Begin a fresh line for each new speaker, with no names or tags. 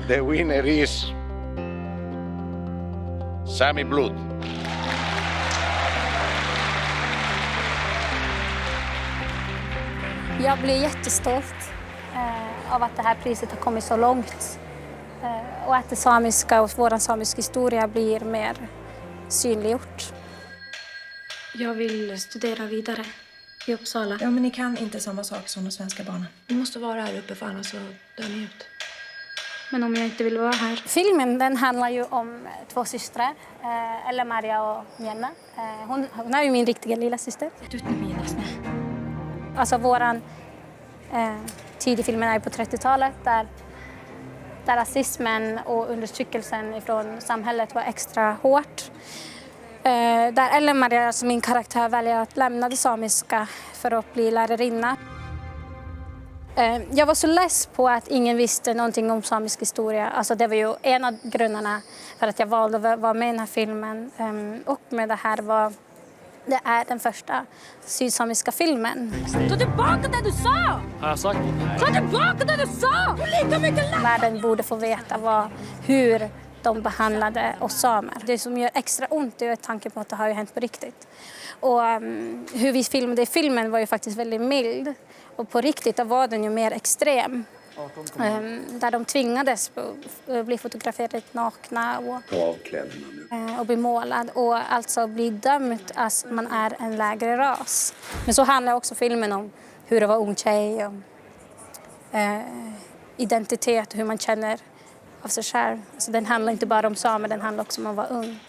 The winner is Sami Blood.
Jag blir jättestolt av att det här priset har kommit så långt. Och att det samiska och vår samiska historia blir mer synliggjort.
Jag vill studera vidare i Uppsala.
Ja, men ni kan inte samma sak som de svenska barnen.
Ni måste vara här uppe för annars så dör ni ut. Men om jag inte vill vara här?
Filmen den handlar ju om två systrar, Ella Maria och Jenna. Hon är ju min riktiga lilla syster. Alltså våran tid i filmen är på 30-talet där rasismen och undertryckelsen från samhället var extra hårt. Där Ella Maria, alltså min karaktär, väljer att lämna det samiska för att bli lärarinna. Jag var så less på att ingen visste någonting om samisk historia. Alltså det var ju en av grunderna för att jag valde att vara med i den här filmen. Och med det här det är den första sydsamiska filmen.
Ta tillbaka det du sa!
Har jag sagt?
Ta tillbaka det du sa! Lika mycket
Världen borde få veta hur de behandlade oss samer. Det som gör extra ont är tanken på att det har ju hänt på riktigt. Och hur vi filmade i filmen var ju faktiskt väldigt mild. Och på riktigt då var den ju mer extrem. Där de tvingades bli fotograferade nakna och bli målad. Och alltså bli dömd att man är en lägre ras. Men så handlar också filmen om hur det var ung tjej. Och, identitet och hur man känner av sig själv. Alltså den handlar inte bara om samer, den handlar också om att vara ung.